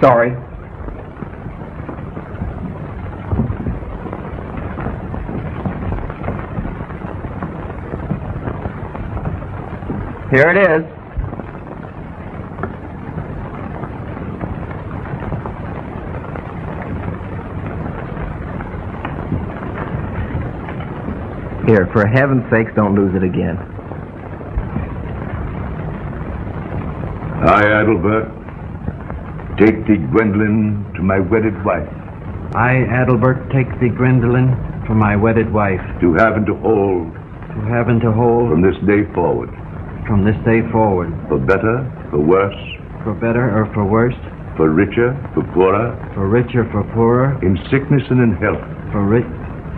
sorry. Here it is. Here, for heaven's sakes, don't lose it again. I, Adelbert, take thee, Gwendolen, to my wedded wife. I, Adelbert, take thee, Gwendolen, for my wedded wife. To have and to hold. To have and to hold. From this day forward. From this day forward. For better, for worse. For better or for worse. For richer, for poorer. For richer, for poorer. In sickness and in health. For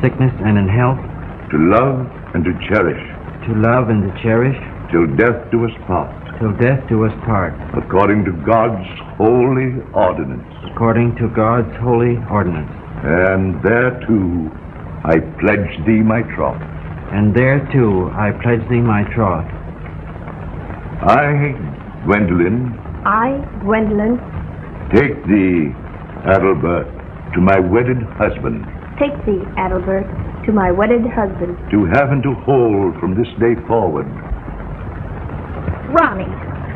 sickness and in health. To love and to cherish. To love and to cherish. Till death do us part. Till death do us part. According to God's holy ordinance. According to God's holy ordinance. And thereto I pledge thee my troth. And thereto I pledge thee my troth. I, Gwendolen. I, Gwendolen. Take thee, Adelbert, to my wedded husband. Take thee, Adelbert, to my wedded husband. To have and to hold from this day forward. Ronnie,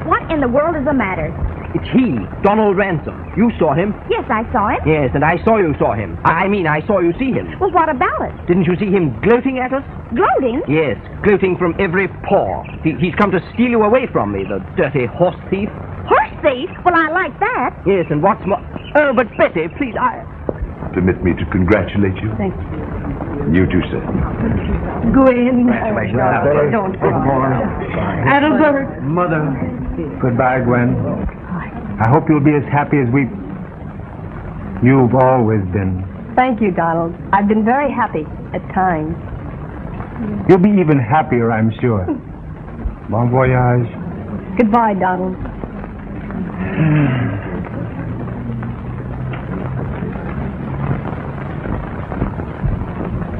what in the world is the matter? It's he, Donald Ransom. You saw him? Yes, I saw him. Yes, and I saw you saw him. I saw you see him. Well, what about it? Didn't you see him gloating at us? Gloating? Yes, gloating from every pore. He's come to steal you away from me, the dirty horse thief. Horse thief? Well, I like that. Yes, and what's more... Oh, but Betty, please, Permit me to congratulate you. Thank you. You too, sir. Gwen. Congratulations. Don't cry. Adelbert. Mother. Goodbye, Gwen. I hope you'll be as happy as you've always been. Thank you, Donald. I've been very happy at times. You'll be even happier, I'm sure. Bon voyage. Goodbye, Donald.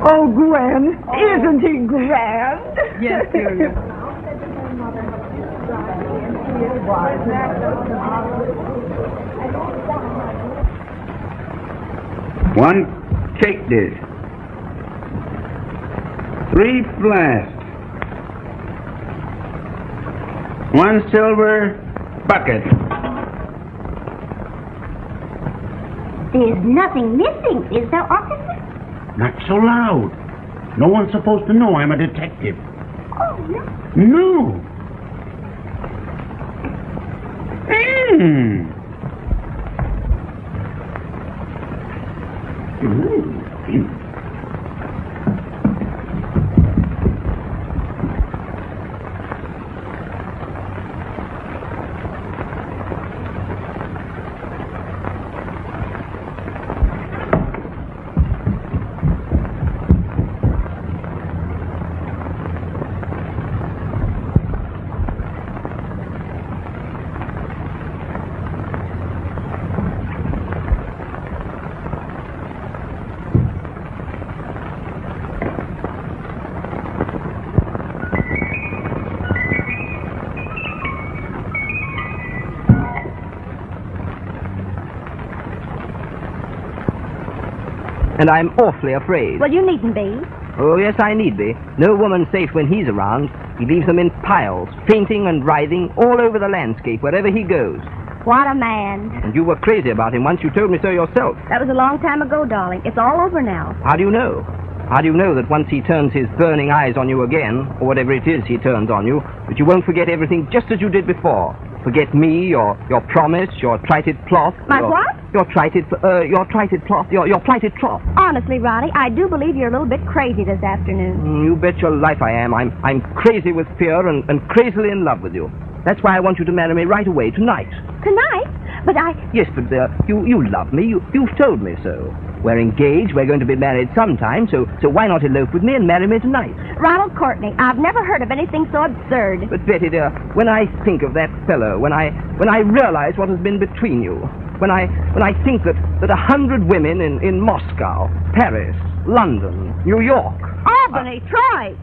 Oh, Gwen, isn't he grand? Yes, dear. One cake dish. 3 flasks. 1 silver bucket. There's nothing missing, is there, officer? Not so loud. No one's supposed to know I'm a detective. Oh, no. No. And I'm awfully afraid. Well, you needn't be. Oh, yes, I need be. No woman's safe when he's around. He leaves them in piles, fainting and writhing all over the landscape, wherever he goes. What a man. And you were crazy about him once. You told me so yourself. That was a long time ago, darling. It's all over now. How do you know? How do you know that once he turns his burning eyes on you again, or whatever it is he turns on you, that you won't forget everything just as you did before? Forget me, your promise, your plighted cloth. My what? Your plighted cloth, your plighted troth. Honestly, Ronnie, I do believe you're a little bit crazy this afternoon. You bet your life I am. I'm crazy with fear and crazily in love with you. That's why I want you to marry me right away, tonight. Tonight? But I... Yes, but you love me. You've told me so. We're engaged. We're going to be married sometime, so why not elope with me and marry me tonight? Ronald Courtney, I've never heard of anything so absurd. But, Betty, dear, when I think of that fellow, when I realize what has been between you, when I think that 100 women in Moscow, Paris, London, New York... Albany, Troy!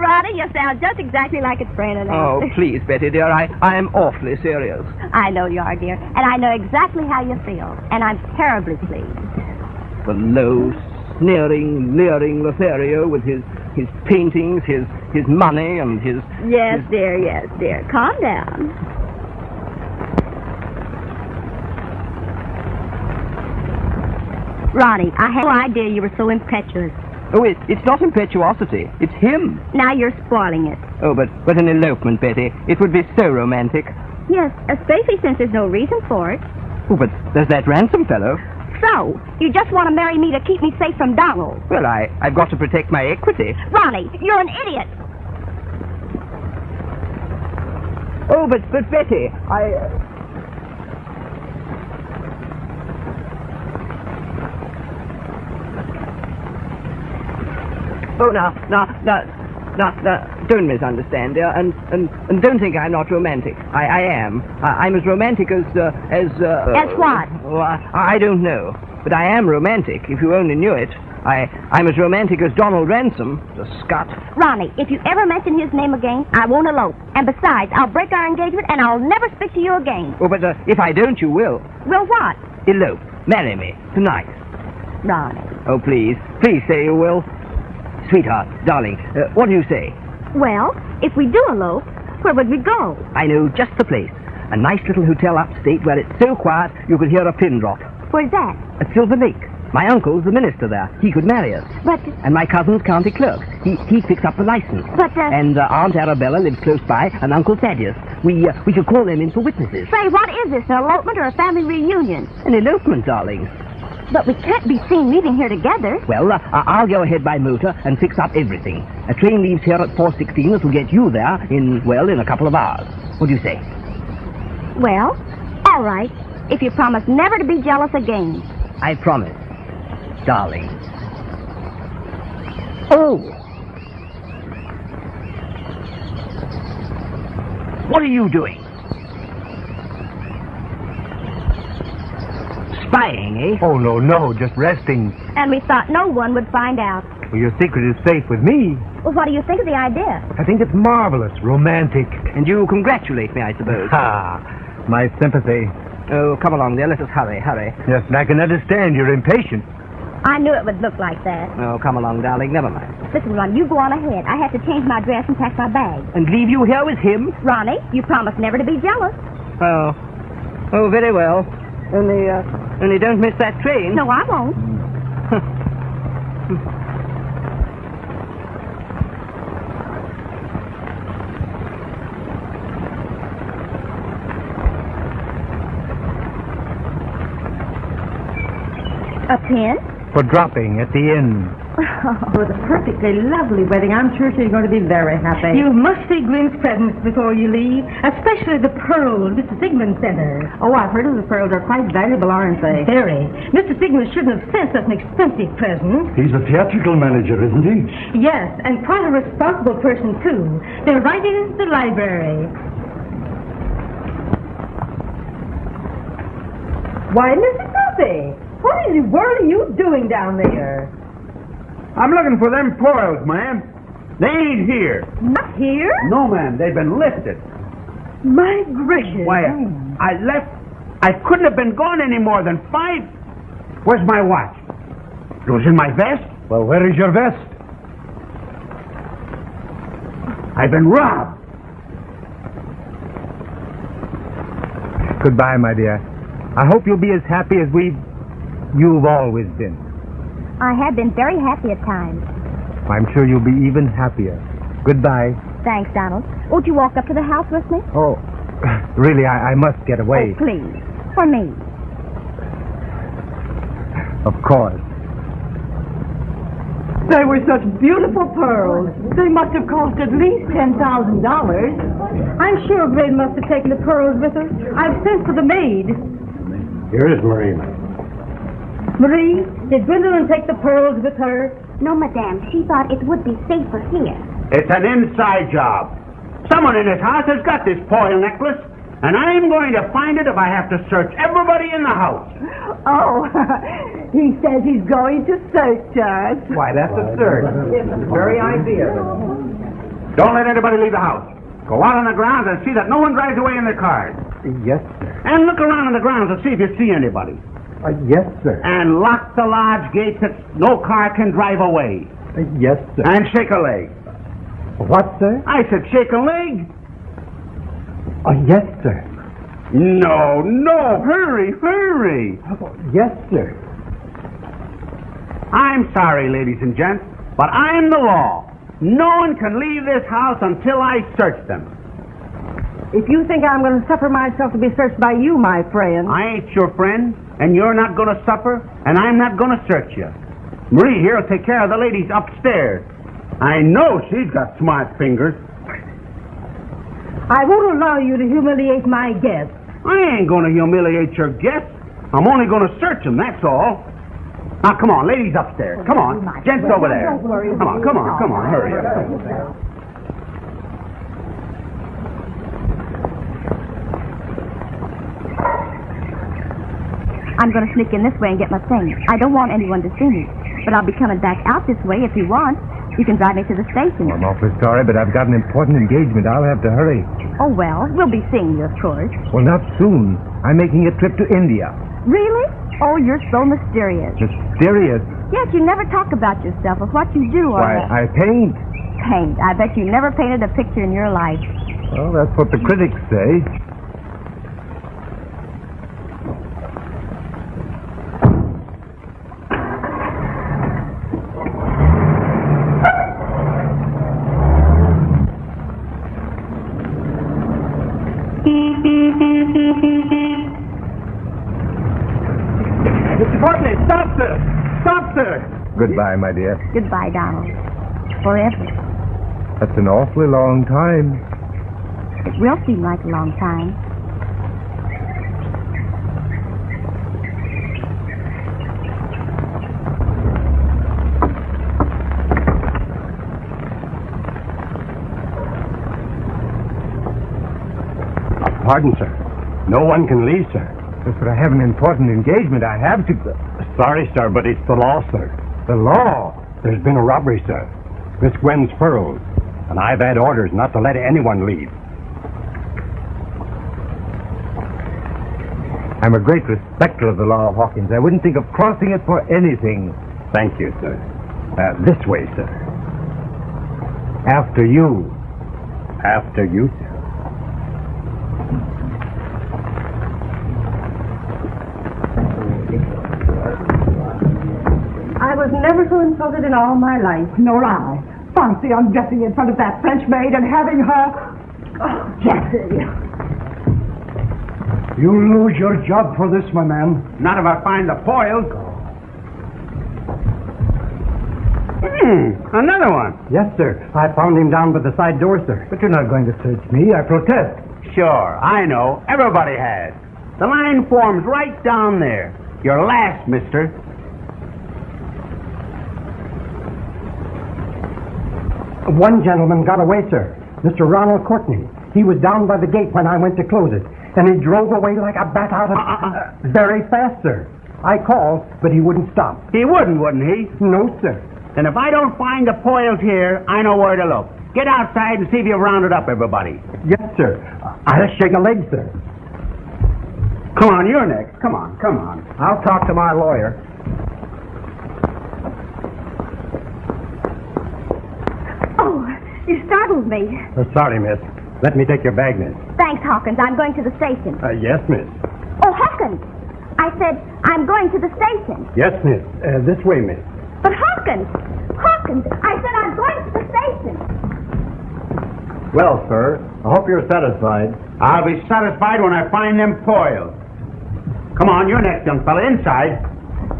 Ronnie, you sound just exactly like it's Fred and Oh, please, Betty, dear, I am awfully serious. I know you are, dear, and I know exactly how you feel, and I'm terribly pleased. The low, sneering, leering Lothario with his paintings, his money, and his... Yes, dear. Calm down. Ronnie, I had no idea you were so impetuous. Oh, it's not impetuosity. It's him. Now you're spoiling it. Oh, but an elopement, Betty. It would be so romantic. Yes, especially since there's no reason for it. Oh, but there's that ransom fellow. So, you just want to marry me to keep me safe from Donald? Well, I've got to protect my equity. Ronnie, you're an idiot. Oh, but Betty, Oh, now, don't misunderstand, dear, and don't think I'm not romantic. I am. I'm as romantic as what? Oh, I don't know, but I am romantic, if you only knew it. I'm as romantic as Donald Ransom, the scut. Ronnie, if you ever mention his name again, I won't elope. And besides, I'll break our engagement and I'll never speak to you again. Oh, but if I don't, you will. Will what? Elope. Marry me. Tonight. Ronnie. Oh, please. Please say you will. Sweetheart, darling, what do you say? Well, if we do elope, where would we go? I know just the place. A nice little hotel upstate where it's so quiet you could hear a pin drop. Where's that? At Silver Lake. My uncle's the minister there. He could marry us. But... And my cousin's county clerk. He fixed up the license. But, And Aunt Arabella lives close by, and Uncle Thaddeus. We should call them in for witnesses. Say, what is this, an elopement or a family reunion? An elopement, darling. But we can't be seen leaving here together. Well, I'll go ahead by motor and fix up everything. A train leaves here at 4:16 that will get you there in a couple of hours. What do you say? Well, all right, if you promise never to be jealous again. I promise, darling. Oh! What are you doing? Spying, eh? Oh, no, just resting. And we thought no one would find out. Well, your secret is safe with me. Well, what do you think of the idea? I think it's marvelous, romantic. And you congratulate me, I suppose. My sympathy. Oh, come along, dear. Let us hurry. Yes, and I can understand you're impatient. I knew it would look like that. Oh, come along, darling. Never mind. Listen, Ron, you go on ahead. I have to change my dress and pack my bag. And leave you here with him? Ronnie, you promised never to be jealous. Oh, very well. Only don't miss that train. No, I won't. A pin? For dropping at the end. It was a perfectly lovely wedding. I'm sure she's going to be very happy. You must see Gwen's presents before you leave, especially the pearls Mr. Sigmund sent her. Oh, I've heard of the pearls. They're quite valuable, aren't they? Very. Mr. Sigmund shouldn't have sent such an expensive present. He's a theatrical manager, isn't he? Yes, and quite a responsible person, too. They're right in the library. Why, Mr. Duffy, what in the world are you doing down there? I'm looking for them pearls, ma'am. They ain't here. Not here? No, ma'am. They've been lifted. My gracious. Why, I left. I couldn't have been gone any more than 5. Where's my watch? It was in my vest. Well, where is your vest? I've been robbed. Goodbye, my dear. I hope you'll be as happy as you've always been. I have been very happy at times. I'm sure you'll be even happier. Goodbye. Thanks, Donald. Won't you walk up to the house with me? Oh, really, I must get away. Oh, please. For me. Of course. They were such beautiful pearls. They must have cost at least $10,000. I'm sure Gwen must have taken the pearls with her. I've sent for the maid. Here is Marie. Marie, did Gwendolyn take the pearls with her? No, madame. She thought it would be safer here. It's an inside job. Someone in this house has got this pearl necklace, and I'm going to find it if I have to search everybody in the house. Oh, he says he's going to search us. Why, that's absurd. Very idea. Don't let anybody leave the house. Go out on the grounds and see that no one drives away in their cars. Yes, sir. And look around on the grounds and see if you see anybody. Yes, sir. And lock the lodge gates that no car can drive away. Yes, sir. And shake a leg. What, sir? I said shake a leg. Yes, sir. No, hurry. Yes, sir. I'm sorry, ladies and gents, but I'm the law. No one can leave this house until I search them. If you think I'm going to suffer myself to be searched by you, my friend. I ain't your friend, and you're not going to suffer, and I'm not going to search you. Marie here will take care of the ladies upstairs. I know she's got smart fingers. I won't allow you to humiliate my guests. I ain't going to humiliate your guests. I'm only going to search them, that's all. Now, come on, ladies upstairs. Come on. Gents over there. Don't worry. Come on, hurry up. I'm going to sneak in this way and get my things. I don't want anyone to see me. But I'll be coming back out this way if you want. You can drive me to the station. I'm awfully sorry, but I've got an important engagement. I'll have to hurry. Oh, well, we'll be seeing you, of course. Well, not soon. I'm making a trip to India. Really? Oh, you're so mysterious. Mysterious? Yes, you never talk about yourself or what you do or... Why, I paint. Paint. I bet you never painted a picture in your life. Well, that's what the critics say. Mr. Portman, stop, sir! Stop, sir! Goodbye, my dear. Goodbye, Donald. Forever. That's an awfully long time. It will seem like a long time. Pardon, sir. No one can leave, sir. Yes, but I have an important engagement. I have to... Sorry, sir, but it's the law, sir. The law? There's been a robbery, sir. Miss Gwen's pearls. And I've had orders not to let anyone leave. I'm a great respecter of the law, Hawkins. I wouldn't think of crossing it for anything. Thank you, sir. This way, sir. After you. After you, sir. I was never so insulted in all my life. Nor I. Fancy undressing in front of that French maid and having her... Oh, Jessie. You'll lose your job for this, my man. Not if I find the foil. Another one. Yes, sir. I found him down by the side door, sir. But you're not going to search me. I protest. Sure, I know. Everybody has. The line forms right down there. You're last, mister. One gentleman got away, sir. Mr. Ronald Courtney. He was down by the gate when I went to close it. And he drove away like a bat out of... very fast, sir. I called, but he wouldn't stop. He wouldn't he? No, sir. And if I don't find the foils here, I know where to look. Get outside and see if you've rounded up everybody. Yes, sir. I'll shake a leg, sir. Come on, you're next. Come on. I'll talk to my lawyer. Oh, you startled me. Sorry, miss. Let me take your bag, miss. Thanks, Hawkins. I'm going to the station. Yes, miss. Oh, Hawkins! I said, I'm going to the station. Yes, miss. This way, miss. But Hawkins! Hawkins! I said I'm going to the station. Well, sir, I hope you're satisfied. I'll be satisfied when I find them foils. Come on, you're next, young fella. Inside.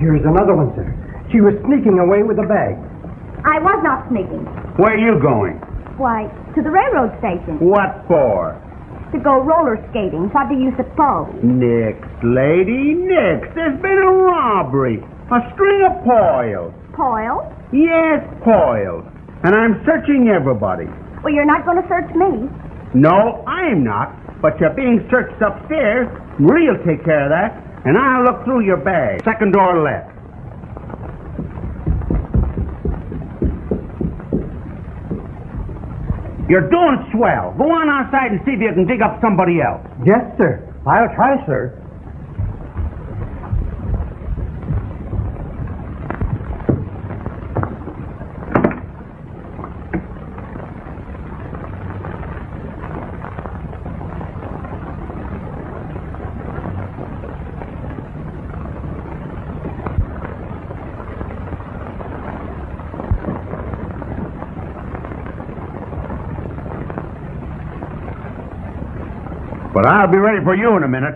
Here's another one, sir. She was sneaking away with a bag. I was not sneaking. Where are you going? Why, to the railroad station. What for? To go roller skating. What do you suppose? Nix, lady, nix. There's been a robbery. A string of foils. Foil? Yes, foils. And I'm searching everybody. Well, you're not going to search me. No, I'm not. But you're being searched upstairs. Marie'll take care of that. And I'll look through your bag. Second door left. You're doing swell. Go on outside and see if you can dig up somebody else. Yes, sir. I'll try, sir. But I'll be ready for you in a minute.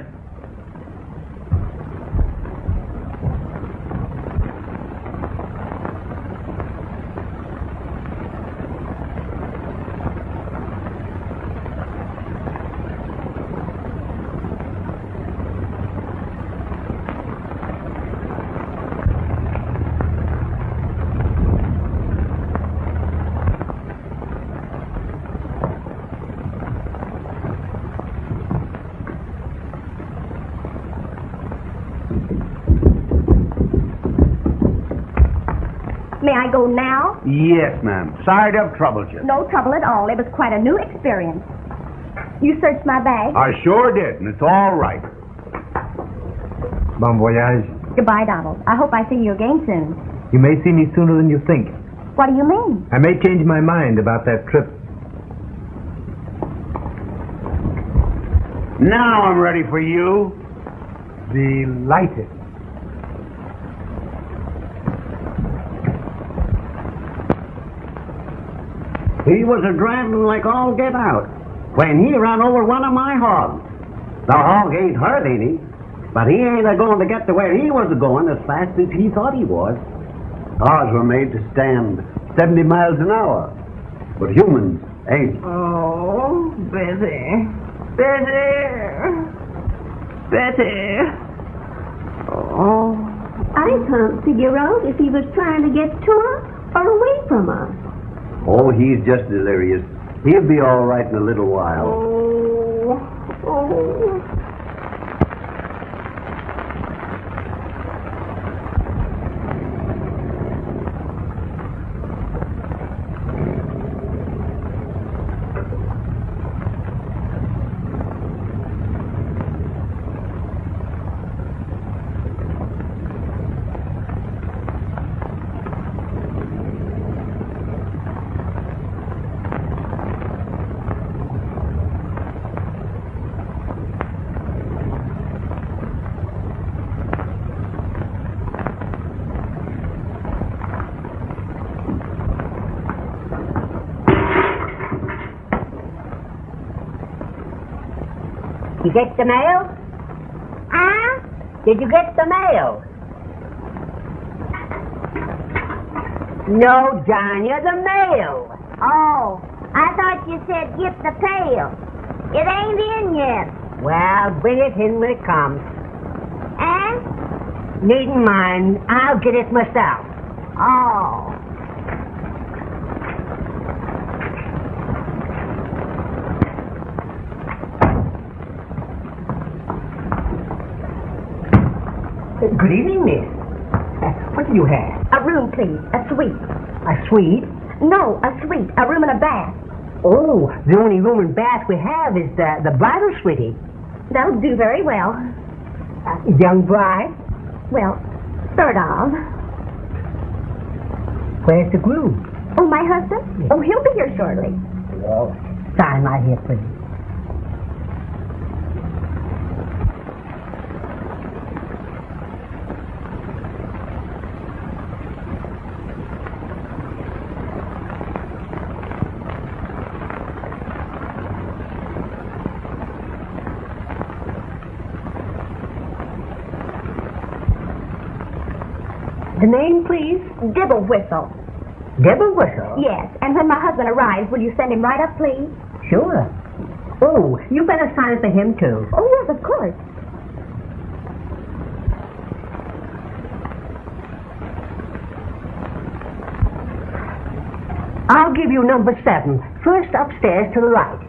May I go now? Yes, ma'am. Sorry to have troubled you. No trouble at all. It was quite a new experience. You searched my bag? I sure did, and it's all right. Bon voyage. Goodbye, Donald. I hope I see you again soon. You may see me sooner than you think. What do you mean? I may change my mind about that trip. Now I'm ready for you. Delighted. He was a driving like all get out when he ran over one of my hogs. The hog ain't hurt any, but he ain't a-going to get to where he was going as fast as he thought he was. Ours were made to stand 70 miles an hour, but humans ain't. Oh, Betty. Betty. Betty. Oh. I can't figure out if he was trying to get to us or away from us. Oh, he's just delirious. He'll be all right in a little while. Oh. You get the mail? Huh? Did you get the mail? No, Johnny, the mail. Oh, I thought you said get the pail. It ain't in yet. Well, bring it in when it comes. Eh? Needn't mind. I'll get it myself. Oh. Good evening, miss. What do you have? A room, please. A suite. A suite? No, a suite. A room and a bath. Oh, the only room and bath we have is the bridal suite. That'll do very well. Young bride? Well, sort of. Where's the groom? Oh, my husband? Oh, he'll be here shortly. Oh, sign right here, please. The name, please? Dibble Whistle. Dibble Whistle? Yes, and when my husband arrives, will you send him right up, please? Sure. Oh, you better sign it for him, too. Oh, yes, of course. I'll give you number 7. First upstairs to the right.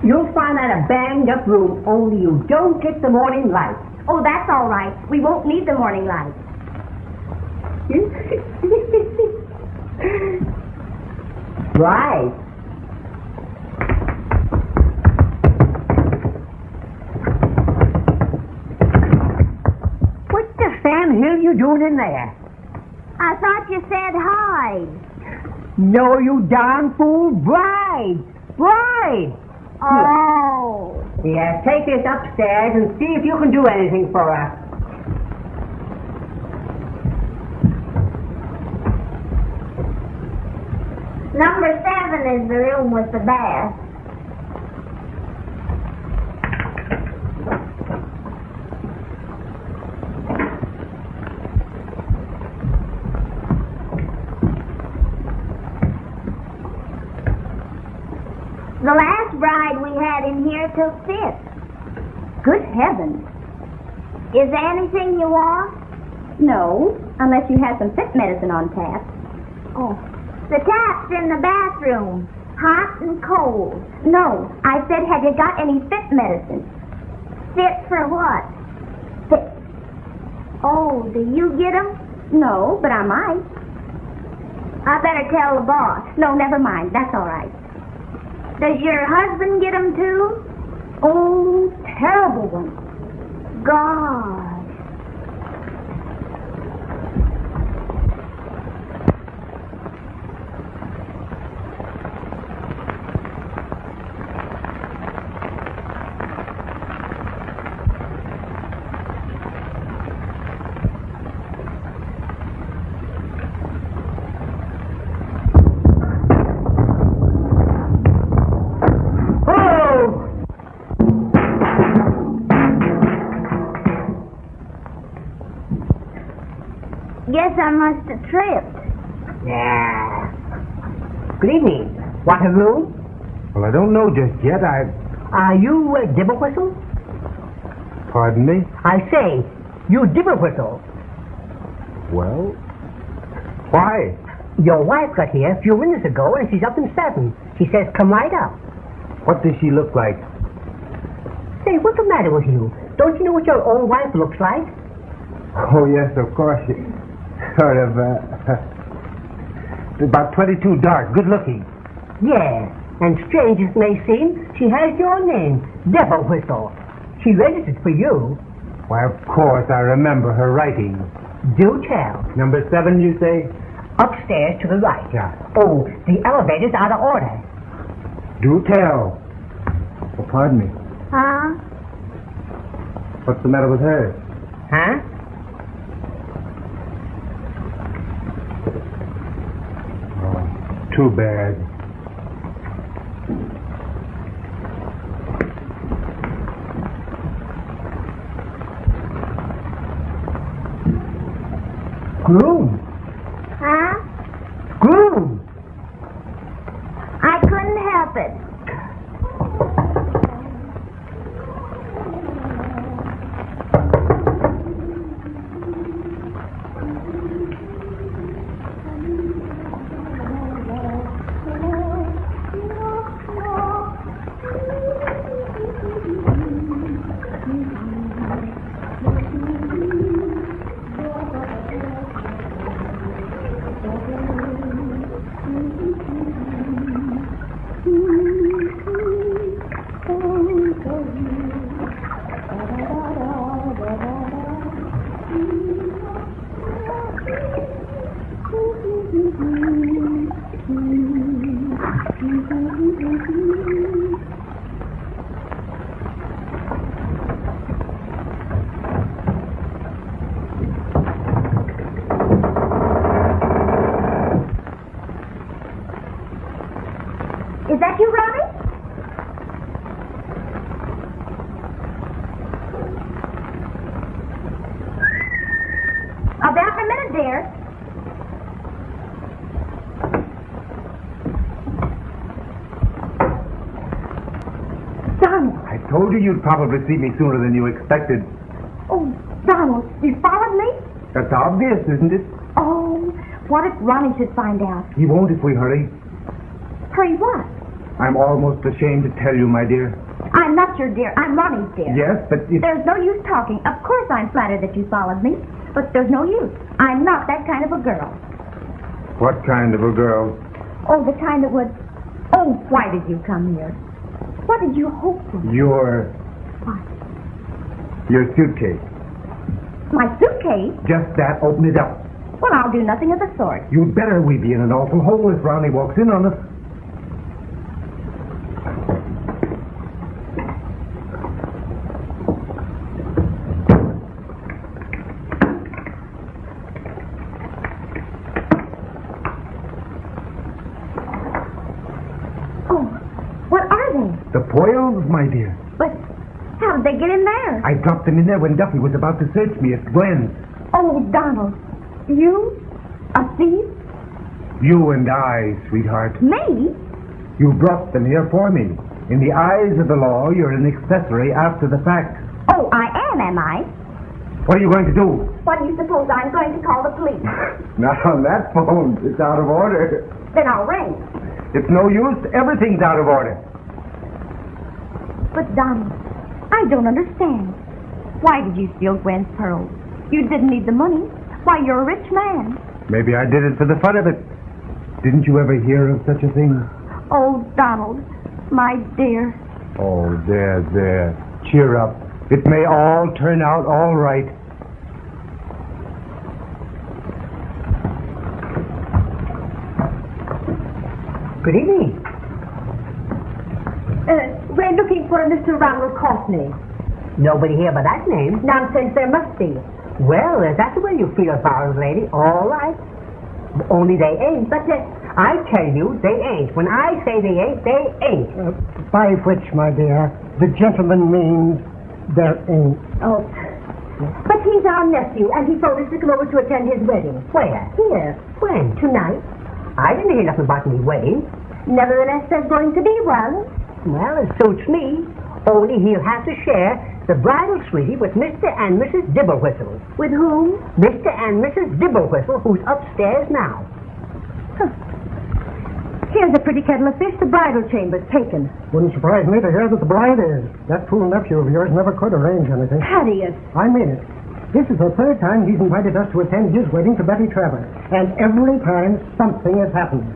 You'll find that a banged-up room, only you don't get the morning light. Oh, that's all right. We won't need the morning light. Right. What the Sam Hill you doing in there? I thought you said hide. No, you darn fool. Bride. Bride. Oh. Yeah, take this upstairs and see if you can do anything for us. Number 7 is the room with the bath. The last bride we had in here took fits. Good heavens. Is there anything you want? No, unless you have some fit medicine on tap. Oh. The tap's in the bathroom. Hot and cold. No, I said, have you got any fit medicine? Fit for what? Fit. Oh, do you get 'em? No, but I might. I better tell the boss. No, never mind. That's all right. Does your husband get 'em too? Oh, terrible one. Gosh. Guess I must have tripped. Yeah. Good evening. Waterloo? Well, I don't know just yet. Are you Dibble Whistle? Pardon me? I say, you Dibble Whistle. Well, why? Your wife got here a few minutes ago and she's up in 7. She says come right up. What does she look like? Say, what's the matter with you? Don't you know what your old wife looks like? Oh, yes, of course. Sort of, about 22 dark, good looking. Yes, and strange as it may seem, she has your name, Devil Whistle. She registered for you. Why, of course, I remember her writing. Do tell. Number 7, you say? Upstairs to the right. Yeah. Oh, the elevator's out of order. Do tell. Oh, pardon me. Huh? What's the matter with her? Huh? Too bad. Groom. Huh? Groom. I couldn't help it. Is that you, Ronnie? I'll be out in a minute, dear. Donald. I told you you'd probably see me sooner than you expected. Oh, Donald, you followed me? That's obvious, isn't it? Oh, what if Ronnie should find out? He won't if we hurry. Hurry what? I'm almost ashamed to tell you, my dear. I'm not your dear. I'm Ronnie's dear. Yes, but if... There's no use talking. Of course I'm flattered that you followed me. But there's no use. I'm not that kind of a girl. What kind of a girl? Oh, the kind that would... Oh, why did you come here? What did you hope for? Your suitcase. My suitcase? Just that. Open it up. Well, I'll do nothing of the sort. You'd better. We be in an awful hole if Ronnie walks in on us. The Poyles, my dear. But how did they get in there? I dropped them in there when Duffy was about to search me at Gwen's. Oh, Donald. You? A thief? You and I, sweetheart. Me? You brought them here for me. In the eyes of the law, you're an accessory after the fact. Oh, I am I? What are you going to do? What do you suppose I'm going to call the police? Not on that phone. It's out of order. Then I'll ring. It's no use. Everything's out of order. But, Donald, I don't understand. Why did you steal Gwen's pearls? You didn't need the money. Why, you're a rich man. Maybe I did it for the fun of it. Didn't you ever hear of such a thing? Oh, Donald, my dear. Oh, there. Cheer up. It may all turn out all right. Good evening. We're looking for a Mr. Ronald Courtney. Nobody here by that name. Nonsense, there must be. Well, if that's the way you feel about it, lady, all right. Only they ain't. But I tell you, they ain't. When I say they ain't, they ain't. By which, my dear, the gentleman means there ain't. Oh. But he's our nephew, and he told us to come over to attend his wedding. Where? Here. When? Tonight. I didn't hear nothing about any wedding. Nevertheless, there's going to be one. Well, it suits me. Only he'll have to share the bridal suite with Mr. and Mrs. Dibblewhistle. With whom? Mr. and Mrs. Dibblewhistle, who's upstairs now. Huh. Here's a pretty kettle of fish. The bridal chamber's taken. Wouldn't surprise me to hear that the bride is. That fool nephew of yours never could arrange anything. Thaddeus. I mean it. This is the third time he's invited us to attend his wedding to Betty Trevor. And every time something has happened.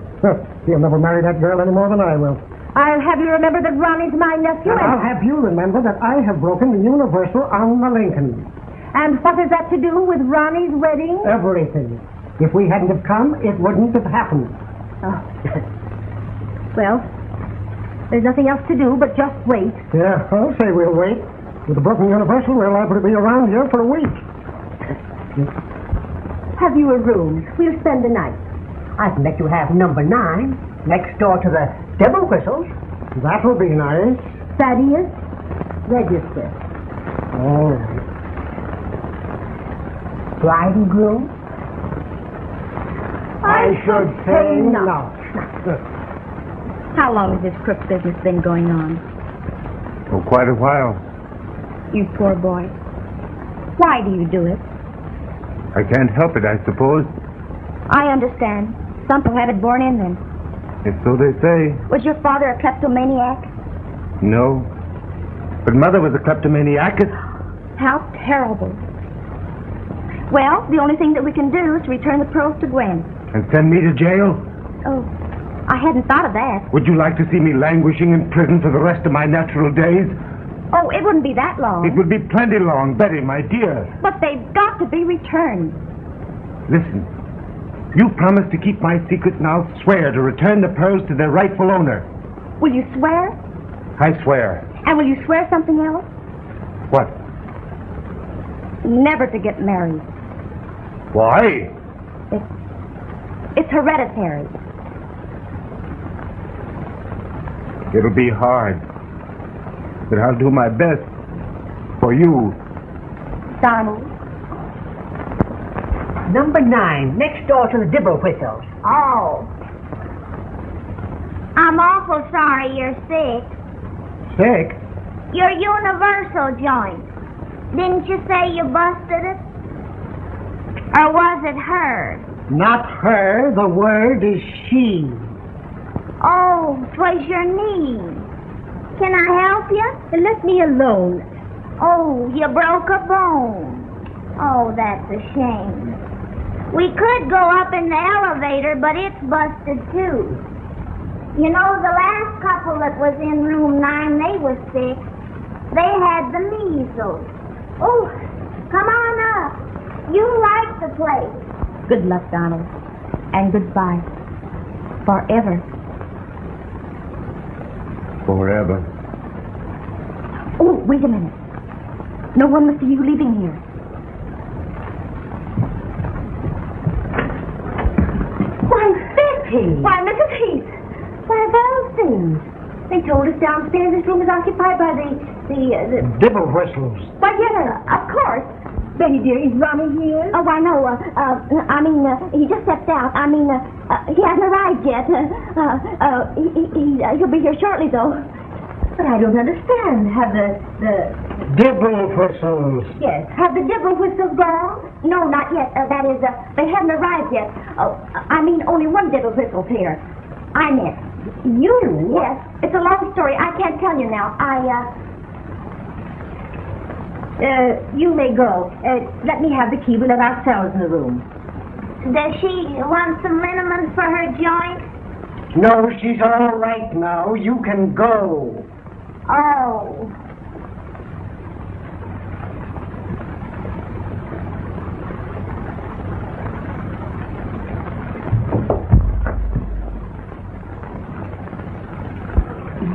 He'll never marry that girl any more than I will. I'll have you remember that Ronnie's my nephew. And I'll have you remember that I have broken the Universal on the Lincoln. And what has that to do with Ronnie's wedding? Everything. If we hadn't have come, it wouldn't have happened. Oh. Well, there's nothing else to do but just wait. Yeah, I'll say we'll wait. With the broken Universal, we're liable to be around here for a week. Have you a room? We'll spend the night. I can let you have number 9, next door to the Dibblewhistles. That'll be nice. Thaddeus, register. All right. Bride and groom? I should say not. How long has this crook business been going on? Oh, quite a while. You poor boy. Why do you do it? I can't help it, I suppose. I understand. Some people have it born in them. If so they say. Was your father a kleptomaniac? No. But Mother was a kleptomaniac. How terrible. Well, the only thing that we can do is return the pearls to Gwen. And send me to jail? Oh, I hadn't thought of that. Would you like to see me languishing in prison for the rest of my natural days? Oh, it wouldn't be that long. It would be plenty long, Betty, my dear. But they've got to be returned. Listen. You promised to keep my secret, now swear to return the pearls to their rightful owner. Will you swear? I swear. And will you swear something else? What? Never to get married. Why? It's hereditary. It'll be hard. But I'll do my best. For you. Donald. Number 9, next door to the Dibblewhistles. Oh. I'm awful sorry you're sick. Sick? Your universal joint. Didn't you say you busted it? Or was it her? Not her. The word is she. Oh, 'twas your knee. Can I help you? Let me alone. Oh, you broke a bone. Oh, that's a shame. We could go up in the elevator, but it's busted too. You know, the last couple that was in room 9, they were sick. They had the measles. Oh, come on up. You like the place. Good luck, Donald. And goodbye. Forever. Forever. Oh, wait a minute. No one must see you leaving here. Why, Betty! Why, Mrs. Heath! Why, those things. They told us downstairs this room is occupied by the Dibble whistles. Why, yes, of course. Betty, dear, is Ronnie here? Oh, I know. He just stepped out. He hasn't arrived yet. He'll be here shortly, though. But I don't understand. Have the Dibble whistles. Yes. Have the dibble whistles gone? No, not yet. That is, they haven't arrived yet. Only one dibble whistle's here. I'm it. You? Yes. It's a long story. I can't tell you now. You may go. Let me have the key. We'll let ourselves in the room. Does she want some liniment for her joint? No, she's all right now. You can go. Oh.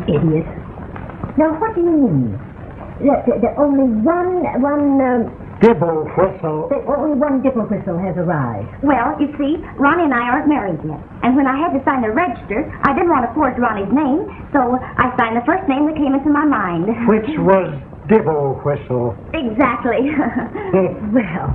Idiot. Now, what do you mean? That only one Dibble whistle. only one dibble whistle has arrived. Well, you see, Ronnie and I aren't married yet. And when I had to sign the register, I didn't want to forge Ronnie's name, so I signed the first name that came into my mind. Which was Dibble whistle. Exactly. Well.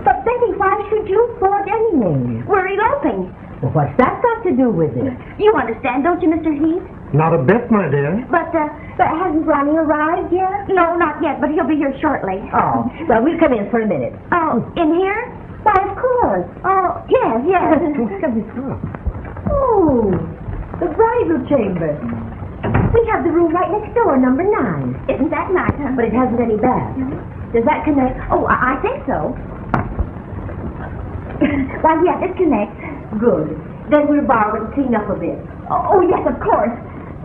But Betty, why should you forge any name? We're eloping. Well, what's that got to do with it? You understand, don't you, Mr. Heath? Not a bit, my dear. But hasn't Ronnie arrived yet? No, not yet, but he'll be here shortly. Oh, well, we'll come in for a minute. Oh, in here? Why, of course. Oh, yes. Oh, the bridal chamber. We have the room right next door, number 9. Isn't that nice, huh? But it hasn't any bath. Does that connect? Oh, I think so. Why, yes, it connects. Good. Then we'll borrow it and clean up a bit. Oh, yes, of course.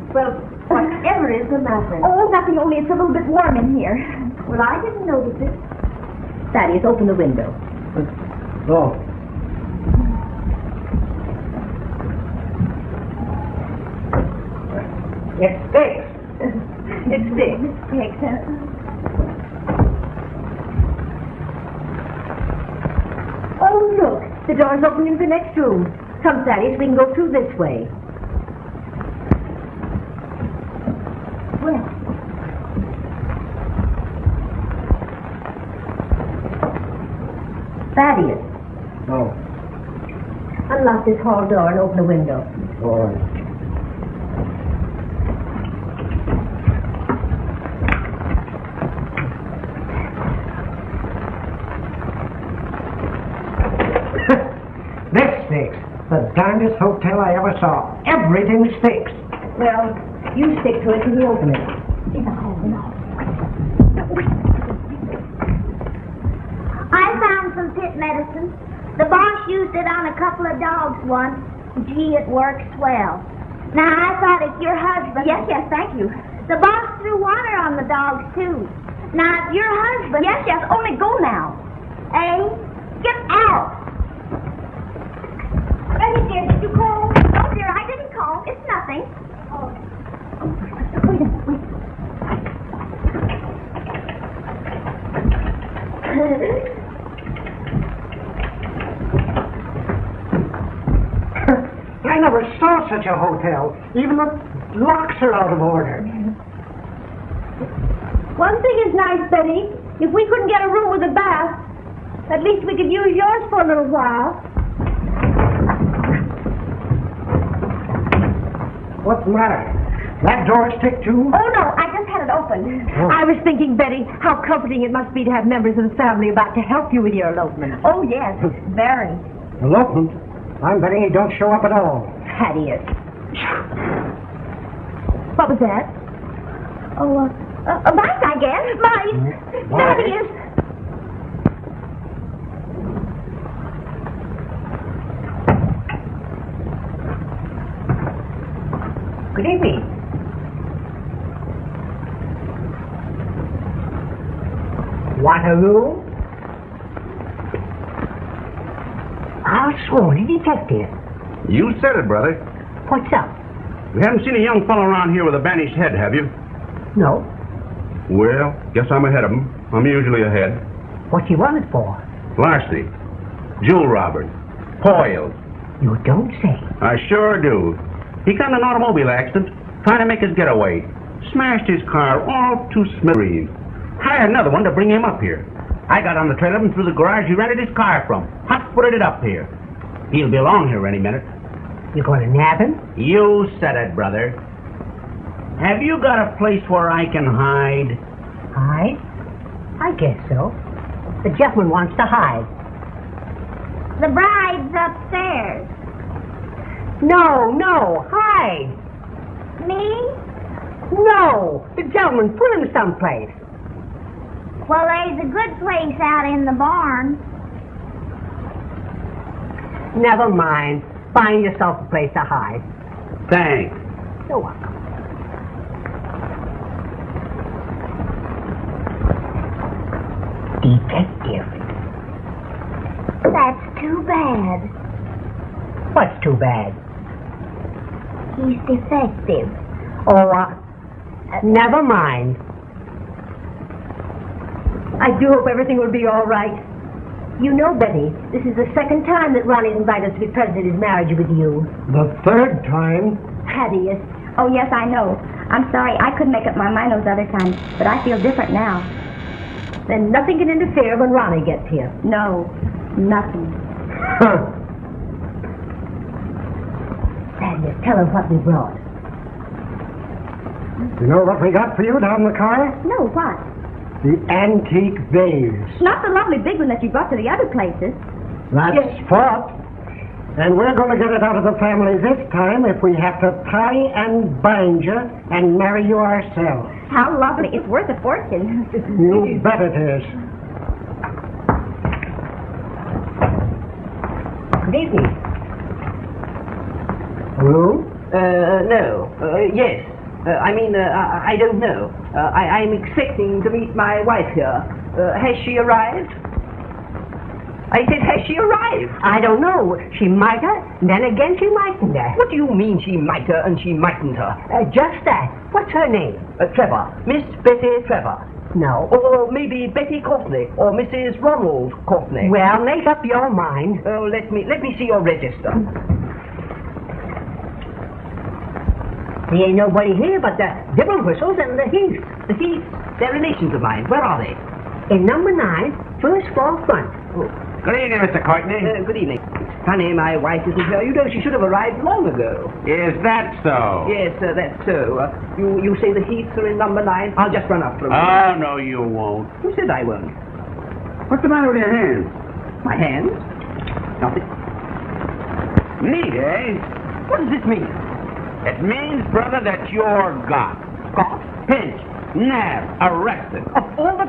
Well, whatever is the matter? Oh, nothing, only it's a little bit warm in here. Well, I didn't notice it. Thaddeus, open the window. Oh. It sticks. It sticks. Oh, look. The door's opening to the next room. Come, Thaddeus, we can go through this way. Well. Thaddeus. Oh. Unlock this hall door and open the window. All right. This fixed. The darndest hotel I ever saw. Everything's fixed. Well, you stick to it till you open it. I found some pit medicine. The boss used it on a couple of dogs once. Gee, it works swell. Now, I thought it's your husband. Yes, thank you. The boss threw water on the dogs, too. Now, it's your husband. Yes, only go now. Eh? Get out. Betty, dear, did you call? No, dear, I didn't call. It's nothing. Oh. Wait a minute, wait. I never saw such a hotel. Even the locks are out of order. One thing is nice, Betty. If we couldn't get a room with a bath, at least we could use yours for a little while. What's the matter? That door stick too? Oh, no, I just had it open. Oh. I was thinking, Betty, how comforting it must be to have members of the family about to help you with your elopement. Oh, yes, very. Elopement? I'm betting he don't show up at all. Thaddeus. What was that? Oh, mice, I guess. Mice. Mice? Thaddeus. Want a room? I'll sworn a detective. You said it, brother. What's up? You haven't seen a young fellow around here with a banished head, have you? No. Well, guess I'm ahead of him. I'm usually ahead. What you want it for? Larceny. Jewel robbers. Foils. You don't say. I sure do. He got in an automobile accident, trying to make his getaway. Smashed his car all to smithereens. Hired another one to bring him up here. I got on the trail of him through the garage he rented his car from. Hot-footed it up here. He'll be along here any minute. You going to nab him? You said it, brother. Have you got a place where I can hide? Hide? I guess so. The gentleman wants to hide. The bride's upstairs. No, hide. Me? No, the gentleman, put him someplace. Well, there's a good place out in the barn. Never mind. Find yourself a place to hide. Thanks. You're welcome. Detective. That's too bad. What's too bad? He's defective. Oh, never mind. I do hope everything will be all right. You know, Betty, this is the second time that Ronnie's invited us to be present at his marriage with you. The third time? Thaddeus. Oh, yes, I know. I'm sorry. I couldn't make up my mind those other times, but I feel different now. Then nothing can interfere when Ronnie gets here. No, nothing. Huh. Thaddeus, tell him what we brought. You know what we got for you down the car? No, what? The antique vase. Not the lovely big one that you brought to the other places. That's sport. And we're going to get it out of the family this time if we have to tie and bind you and marry you ourselves. How lovely. It's worth a fortune. You bet it is. Good evening. Room? No. Yes. I don't know. I'm expecting to meet my wife here. Has she arrived? I said, has she arrived? I don't know. She might have, then again she mightn't have. What do you mean she might her and she mightn't her? Just that. What's her name? Trevor. Miss Betty Trevor. No. Or maybe Betty Courtney. Or Mrs. Ronald Courtney. Well, make up your mind. Oh, let me see your register. There ain't nobody here but the Dibble Whistles and the Heath. The Heath? They're relations of mine. Where are they? In number 9, first floor front. Oh. Good evening, Mr. Courtney. Good evening. Funny my wife isn't here. You know, she should have arrived long ago. Is that so? Yes, that's so. You say the Heaths are in number 9? I'll just run up for a minute. Oh, no, you won't. Who said I won't? What's the matter with your hands? My hands? Nothing. Neat, eh? What does this mean? It means, brother, that you're got. Got? Pinched. Nabbed. Arrested. Of all the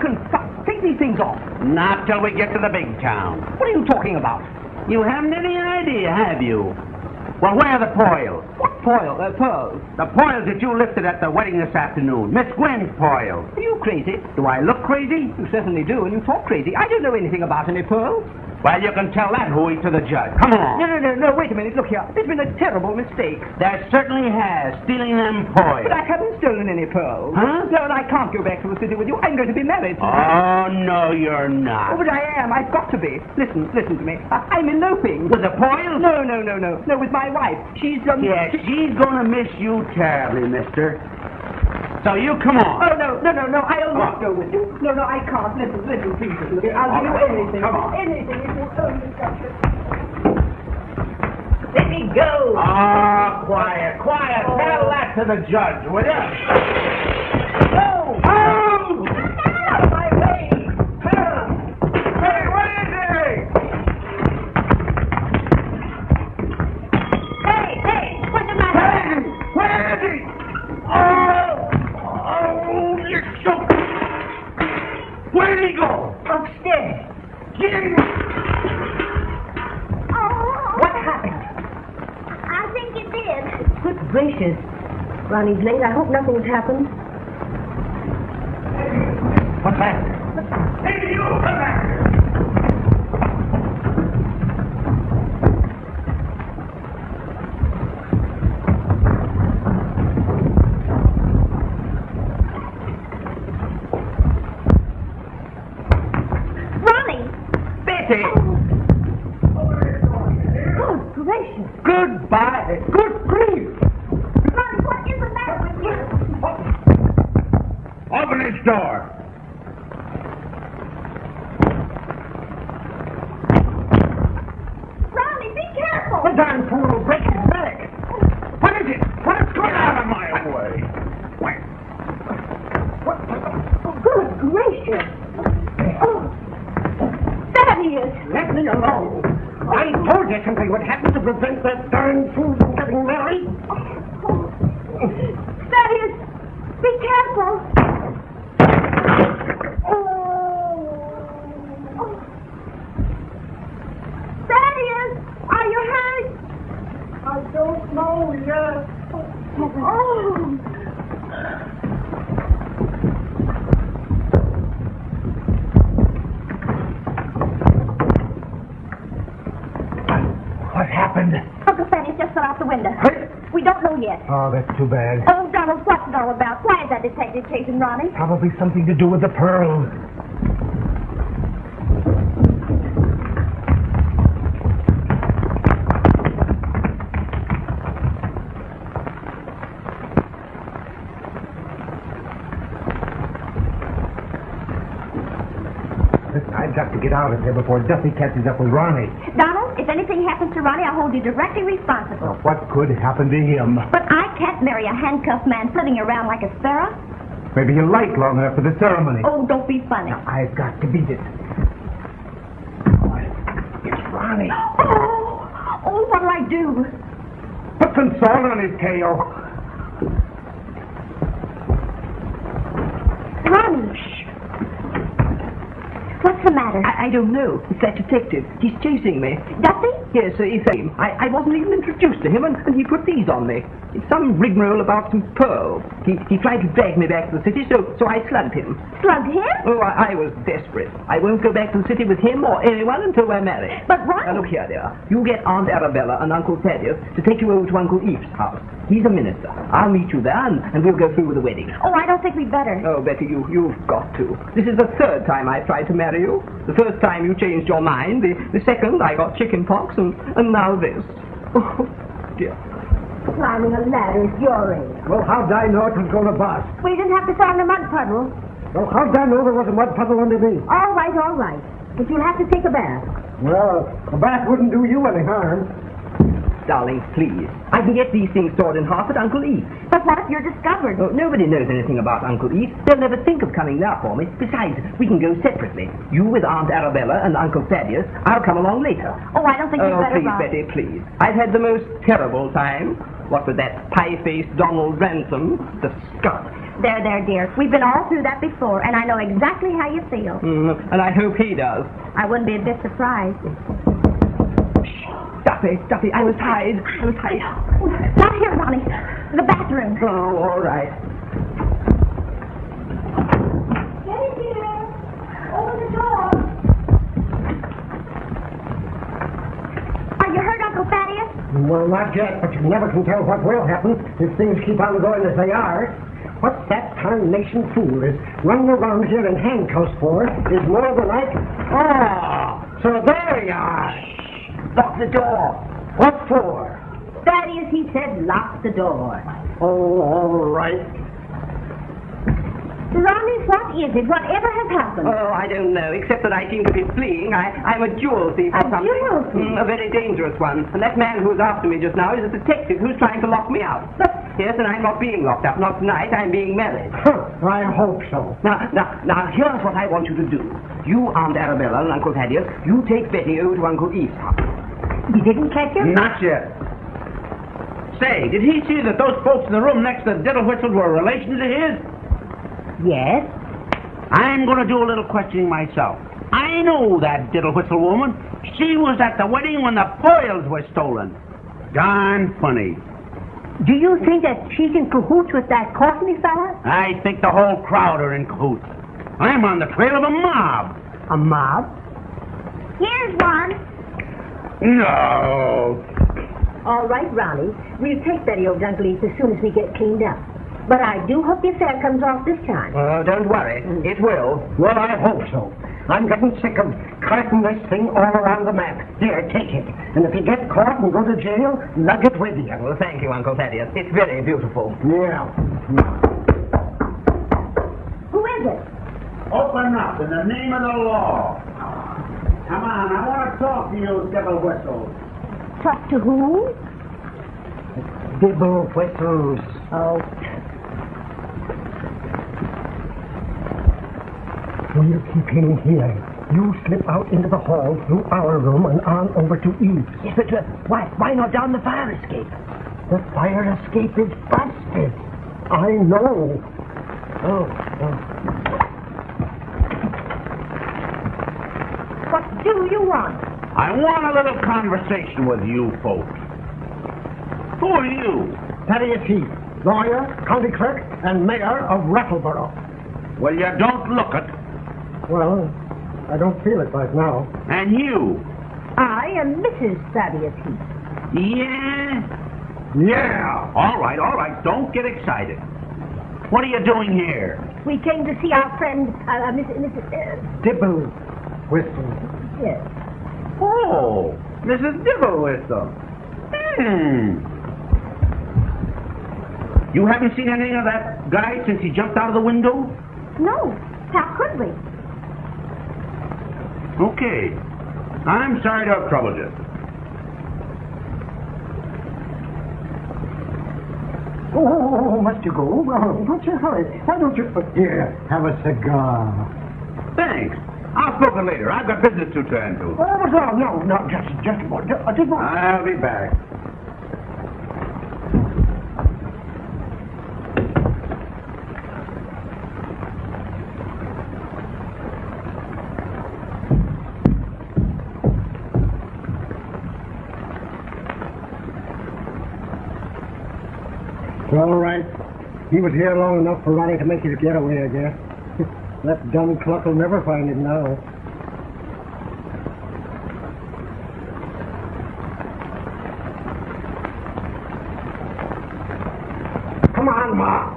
take these things off. Not till we get to the big town. What are you talking about? You haven't any idea, have you? Well, where are the poils? What pearls? The poils that you lifted at the wedding this afternoon. Miss Gwen's poils. Are you crazy? Do I look crazy? You certainly do, and you talk crazy. I don't know anything about any pearls. Well, you can tell that, Hooey, to the judge. Come on. No, wait a minute. Look here. There's been a terrible mistake. There certainly has, stealing them poils. But I haven't stolen any pearls. Huh? No, and I can't go back to the city with you. I'm going to be married Oh, tonight. no, you're not. Oh, but I am. I've got to be. Listen to me. I'm eloping. With the poils? No, with my wife. She's, Yes, she's gonna miss you terribly, mister. So you come on. Oh, no, I'll not go with you. No, I can't. Listen, please. I'll give you anything. Come on. Anything if you only touch it. Let me go. Ah, quiet. Tell that to the judge, will you? No. Oh! Out of my way. Hey, where is he? Hey, what's the matter? Hey, where is he? Oh, you shook. Where did he go? Upstairs. Jim! What happened? I think it did. Good gracious. Ronnie's late. I hope nothing's happened. What's that? Hey, darn fool will break his neck. What is it? What is going on? Out of my way. Good gracious. Oh, Thaddeus. Let me alone. I told you something would happen to prevent that darn fool from getting married. Thaddeus, be careful. Thaddeus, are you hurt? I don't know yet. Oh. What happened? Uncle Thaddeus just fell out the window. We don't know yet. Oh, that's too bad. Oh, Donald, what's it all about? Why is that detective chasing Ronnie? Probably something to do with the pearls. I've got to get out of here before Duffy catches up with Ronnie. Donald, if anything happens to Ronnie, I'll hold you directly responsible. What could happen to him? But I can't marry a handcuffed man flitting around like a sparrow. Maybe he'll like long enough for the ceremony. Oh, don't be funny. I've got to beat it. It's Ronnie. Oh, what'll I do? Put some salt on his tail. Ronnie. What's the matter? I don't know. It's that detective. He's chasing me. Duffy? Yes, he's him. I wasn't even introduced to him, and he put these on me. It's some rigmarole about some pearls. He tried to drag me back to the city, so I slugged him. Slugged him? Oh, I was desperate. I won't go back to the city with him or anyone until we're married. But Ronnie... Now, look here, dear. You get Aunt Arabella and Uncle Thaddeus to take you over to Uncle Eve's house. He's a minister. I'll meet you there, and we'll go through with the wedding. Oh, I don't think we'd better. Oh, Betty, you've got to. This is the third time I've tried to marry you. The first time you changed your mind. The second, I got chicken pox, and now this. Oh, dear. Climbing a ladder at your age. Well, how'd I know it was going to bust? We didn't have to fall in a mud puddle. Well, how'd I know there was a mud puddle underneath? All right. But you'll have to take a bath. Well, a bath wouldn't do you any harm. Darling, please. I can get these things stored in half at Uncle Eve. But what if you're discovered? Oh, nobody knows anything about Uncle Eve. They'll never think of coming there for me. Besides, we can go separately. You with Aunt Arabella and Uncle Thaddeus. I'll come along later. Oh, I don't think you'd better, please, Ron. Betty, please. I've had the most terrible time. What with that pie-faced Donald Ransom, the skunk. There, dear. We've been all through that before, and I know exactly how you feel. And I hope he does. I wouldn't be a bit surprised. Duffy, I was tied. Not here, Ronnie. The bathroom. Oh, all right. Get in here. Open the door. Are you hurt, Uncle Thaddeus? Well, not yet, but you never can tell what will happen if things keep on going as they are. What that tarnation fool is running around here in handcuffs for is more than like... Oh, so there you are. Lock the door. What for? Thaddeus, he said lock the door. Oh, all right. Ronnie, what is it? Whatever has happened? Oh, I don't know, except that I seem to be fleeing. I'm a jewel thief or something. Jewel thief? A very dangerous one. And that man who's after me just now is a detective who's trying to lock me out. Yes, and I'm not being locked up. Not tonight. I'm being married. I hope so. Now, here's what I want you to do. You, Aunt Arabella and Uncle Thaddeus, you take Betty over to Uncle Eve's house. You didn't catch him? Not yet. Say, did he see that those folks in the room next to Diddle Whistles were relations of his? Yes. I'm going to do a little questioning myself. I know that Diddle Whistle woman. She was at the wedding when the pearls were stolen. Darn funny. Do you think that she's in cahoots with that Courtney fella? I think the whole crowd are in cahoots. I'm on the trail of a mob. A mob? Here's one. No. All right, Ronnie. We'll take Betty over to Uncle Eve's as soon as we get cleaned up. But I do hope the affair comes off this time. Oh, don't worry. It will. Well, I hope so. I'm getting sick of carting this thing all around the map. Here, take it. And if you get caught and go to jail, lug it with you. Well, thank you, Uncle Thaddeus. It's very beautiful. Yeah. Who is it? Open up in the name of the law. Come on, I want to talk to you, Diddle Whistle. Talk to who? Dibble whistles. Oh. We'll keep him here. You slip out into the hall through our room and on over to Eve's. Yes, but why not down the fire escape? The fire escape is busted. I know. Oh. What do you want? I want a little conversation with you folks. Who are you? Thaddeus Heath, lawyer, county clerk, and mayor of Rattleboro. Well, you don't look it. Well, I don't feel it right now. And you? I am Mrs. Thaddeus Heath. Yeah? Yeah! All right. Don't get excited. What are you doing here? We came to see our friend, Mrs. Dibble whistle. Yes. Oh, Mrs. Dibblewhistle. You haven't seen anything of that guy since he jumped out of the window? No. How could we? Okay. I'm sorry to have troubled you. Oh, must you go? Well, what's your hurry? Why don't you... Here, have a cigar. Thanks. I'll smoke it later. I've got business to attend to. Oh, no, just a moment. Just a moment. I'll be back. All right. He was here long enough for Ronnie to make his getaway, I guess. That dumb cluck will never find him now. Come on, Ma.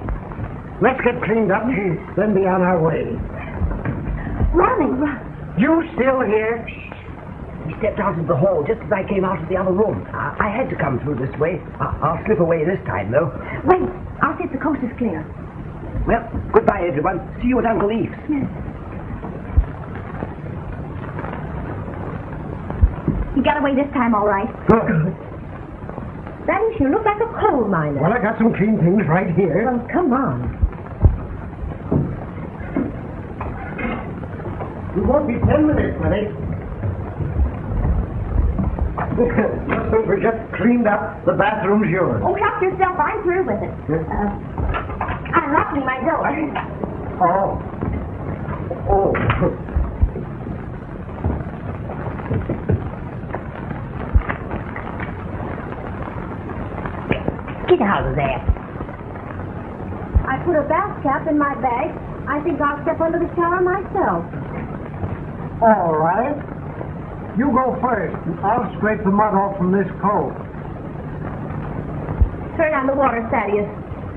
Let's get cleaned up, then be on our way. Ronnie. You still here? He stepped out of the hall just as I came out of the other room. I had to come through this way. I'll slip away this time, though. Wait. I'll see if the coast is clear. Well, goodbye, everyone. See you at Uncle Eve's. Yes. You got away this time, all right. Good. Thaddeus, you look like a coal miner. Well, I got some clean things right here. Well, come on. You won't be 10 minutes, Lenny. Just as we get cleaned up, the bathroom's yours. Oh, help yourself. I'm through with it. I'm locking my door. Oh. Get out of there. I put a bath cap in my bag. I think I'll step under the shower myself. All right. You go first. I'll scrape the mud off from this coat. Turn on the water, Thaddeus.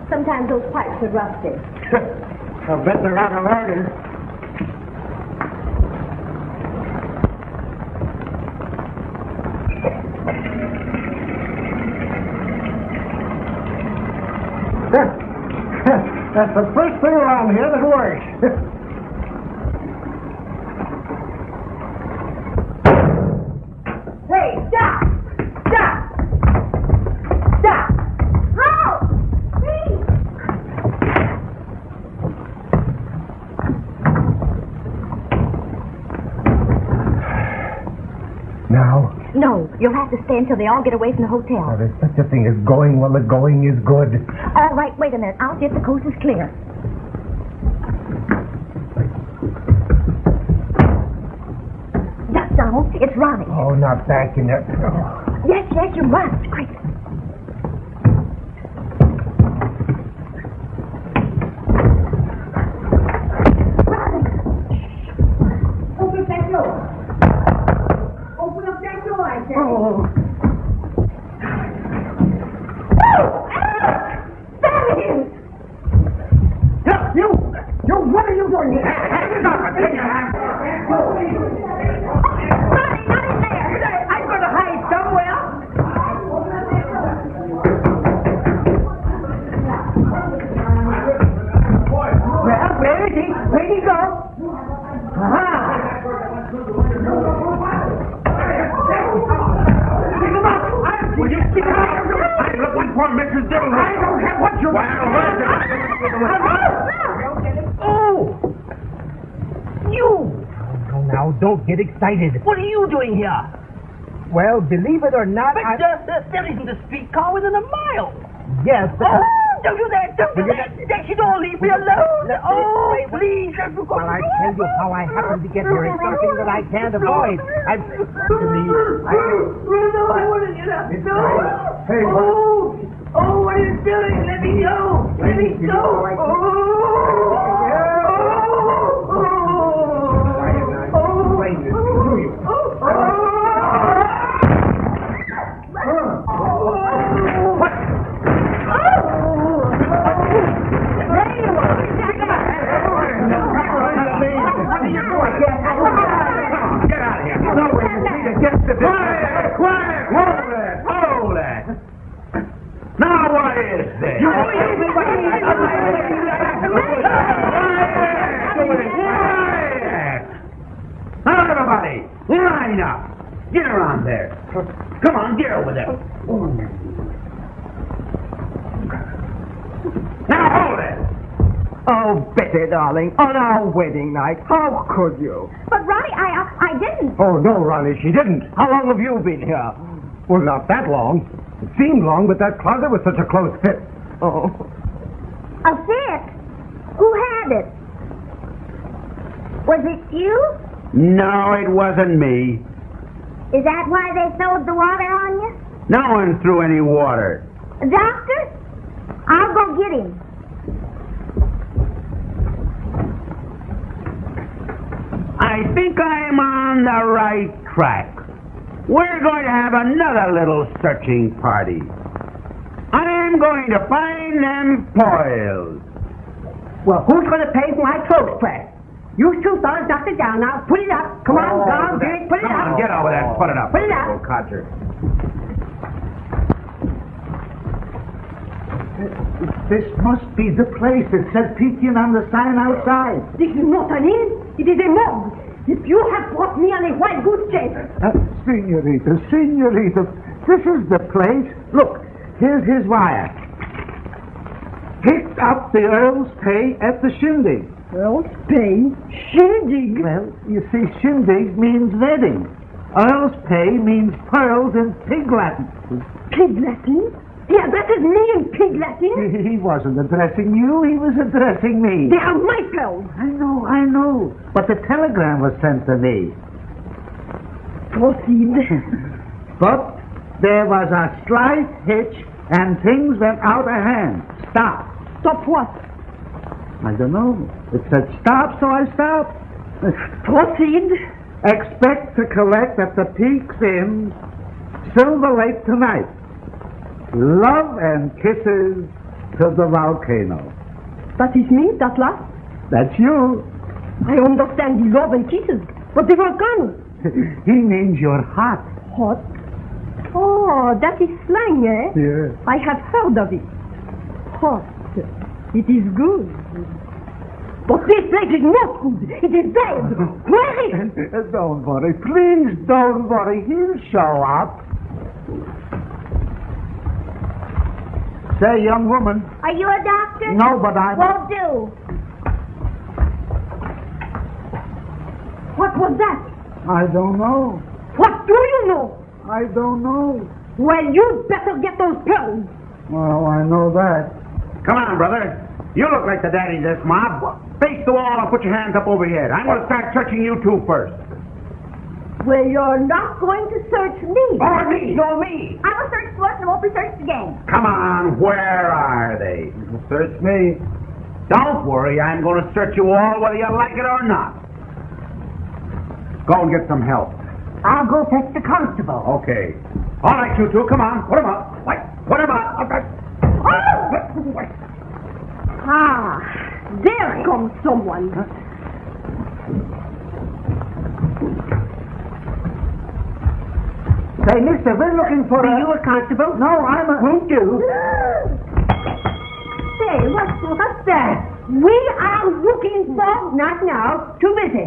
Sometimes those pipes are rusty. I bet they're out of order. That's the first thing around here that works. Hey, stop! Stop! Stop! Halt! Please! Now? No, you'll have to stay until they all get away from the hotel. There's such a thing as going while the going is good. All right, wait a minute. I'll see if the coast is clear. Duck, Donald. It's Ronnie. Oh, not back in there. Yes, you run. Quick. Ronnie! Open up that door. Open up that door, I said. Oh. You, what are you doing here? Hang it up and take your hands off. Ronnie, not in there. I'm going to hide somewhere. Well, where is he? Where'd he go? Aha! Pick him up! now, don't get excited. What are you doing here? Well, believe it or not, But there isn't a streetcar within a mile. Yes, but... Oh, don't do that! Don't do that! She don't leave me alone! Oh, please! Well, I tell you how I happened to get here. It's something that I can't avoid. No, I want to get up. No! Hey, Oh, what are you doing? Let me go! Let me go! Get out of here. No way to see against the... Quiet! Hold it! Now what is this? Now everybody, line up. Get around there. Come on, get over there. Now hold it. Oh, Betty, darling, on our wedding night, how could you? But, Ronnie, I didn't. Oh, no, Ronnie, she didn't. How long have you been here? Well, not that long. It seemed long, but that closet was such a close fit. Oh. A fit? Who had it? Was it you? No, it wasn't me. Is that why they throwed the water on you? No one threw any water. Doctor? I'll go get him. I think I'm on the right track. We're going to have another little searching party. I'm going to find them foils. Well, who's going to pay for my clothes press? You two fellas knock it down now. Put it up. Come on, down, get it. Put it Come up. on, get over there and put it up. Put it up. Little codger. This must be the place. It says Pekin on the sign outside. This is not an inn. It is a morgue. If you have brought me on a white goose chase. Senorita, this is the place. Look, here's his wire. Picked up the Earl's pay at the shindig. Earl's pay? Shindig? Well, you see, shindig means wedding. Earl's pay means pearls in pig Latin. Pig Latin? He addresses me in pig Latin? He wasn't addressing you, he was addressing me. They are my clothes. I know. But the telegram was sent to me. Proceed. But there was a slight hitch and things went out of hand. Stop. Stop what? I don't know. It said stop, so I stopped. Proceed. Expect to collect at the Peaks Inn, Silver Lake tonight. Love and kisses to the volcano. That is me, that last? That's you. I understand the love and kisses, but the volcano. He means you're hot. Hot? Oh, that is slang, eh? Yes. I have heard of it. Hot. It is good. But this place is not good. It is bad. Where is it? Don't worry. Please don't worry. He'll show up. Say, young woman. Are you a doctor? No, but I'm... Won't do. What was that? I don't know. What do you know? I don't know. Well, you'd better get those pearls. Well, I know that. Come on, brother. You look like the daddy of this mob. Face the wall and put your hands up over your head. I'm going to start searching you two first. Well, you're not going to search me. Or me. No, me. I will search once and won't be searched again. Come on, where are they? Search me. Don't worry, I'm going to search you all whether you like it or not. Go and get some help. I'll go fetch the constable. Okay. All right, you two, come on. Put him up. Wait, put him up. Ah, there comes someone. Say, mister, we're looking for Are you a constable? No, I'm a... Won't you? Say, what's that? We are looking for... Not now. Too busy.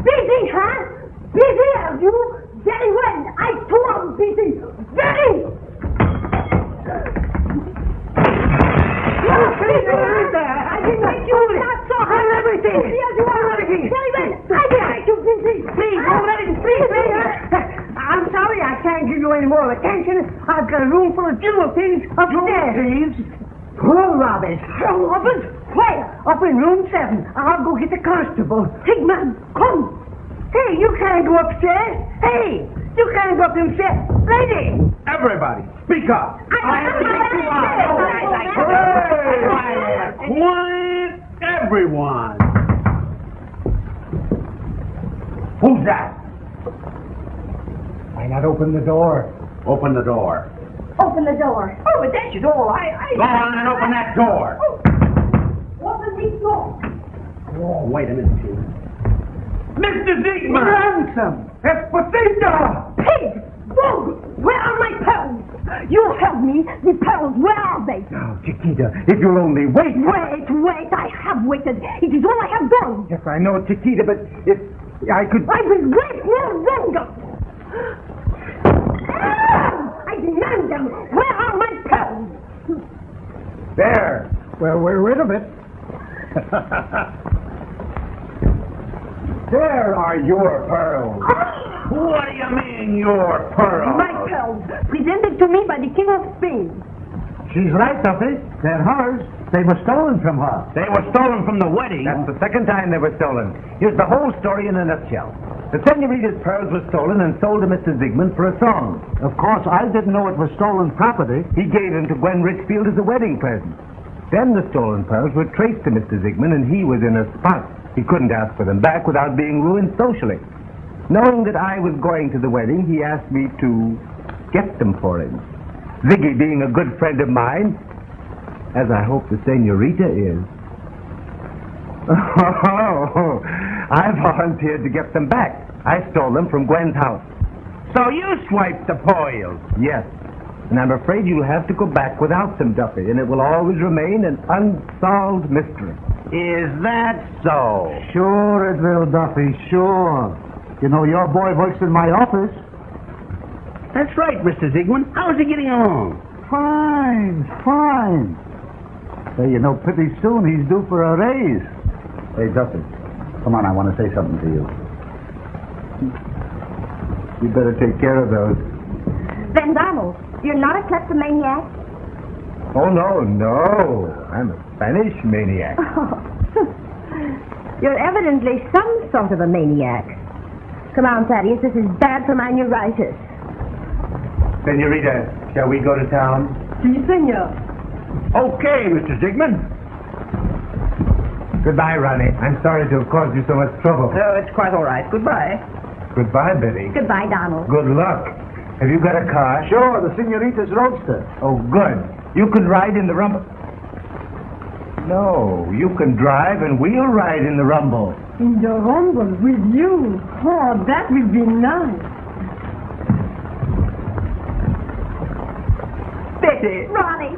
Busy, huh? Busy, are you? Very well. I too am busy. Very! I didn't make you not so hard everything. Yes, you are everything. Very well. I did. I'm sorry I can't give you any more attention. I've got a room full of jewel thieves upstairs. Poor robbers. Robbers? Where? Up in room 7. I'll go get the constable. Sigmund, come. Hey, you can't go upstairs. Hey, you can't go up them stairs. Lady! Everybody, speak up. Quiet, everyone. Who's that? Why not open the door? Open the door. Open the door. Oh, but that's your door. Go on and open that door. Open this door. Oh, wait a minute, Chief. Mr. Ziegman! Ransom! Esposito! Pig! Bull! Where are my pearls? You held me. The pearls, where are they? Oh, Chiquita, if you'll only wait. Wait, I have waited. It is all I have done. Yes, I know, Chiquita, but if I could... I will wait no longer. I demand them. Where are my pearls? There. Well, we're rid of it. There are your pearls. What do you mean, your pearls? My pearls, presented to me by the King of Spain. She's right, Duffy. They're hers. They were stolen from her. They were stolen from the wedding. That's the second time they were stolen. Here's the whole story in a nutshell. The senorita's pearls were stolen and sold to Mr. Ziegman for a song. Of course, I didn't know it was stolen property. He gave them to Gwen Richfield as a wedding present. Then the stolen pearls were traced to Mr. Ziegman, and he was in a spot. He couldn't ask for them back without being ruined socially. Knowing that I was going to the wedding, he asked me to get them for him. Ziggy being a good friend of mine, as I hope the senorita is. Oh, I volunteered to get them back. I stole them from Gwen's house. So you swiped the pearls? Yes. And I'm afraid you'll have to go back without them, Duffy, and it will always remain an unsolved mystery. Is that so? Sure it will, Duffy, sure. You know, your boy works in my office. That's right, Mr. Ziegman. How's he getting along? Fine. Hey, you know, pretty soon he's due for a raise. Hey, Duffy, come on, I want to say something to you. You better take care of those. Then, Donald, you're not a kleptomaniac? Oh, no. I'm a Spanish maniac. You're evidently some sort of a maniac. Come on, Thaddeus, this is bad for my neuritis. Senorita, shall we go to town? Si, senor. Okay, Mr. Ziegman. Goodbye, Ronnie. I'm sorry to have caused you so much trouble. Oh, it's quite all right. Goodbye. Goodbye, Betty. Goodbye, Donald. Good luck. Have you got a car? Sure, the senorita's roadster. Oh, good. You can ride in the rumble. No, you can drive and we'll ride in the rumble. In the rumble with you. Oh, that will be nice. Betty. Ronnie.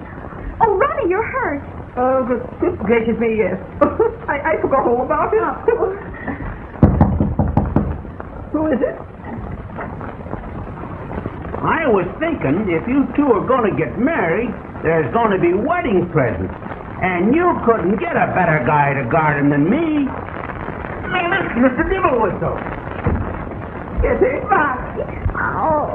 Oh, Ronnie, you're hurt. Oh, good gracious me, yes. I forgot all about it. Who is it? I was thinking if you two are going to get married, there's going to be wedding presents. And you couldn't get a better guy to guard them than me. Now listen, Mr. Dimblewhistle. Yes, it? Ronnie. Oh.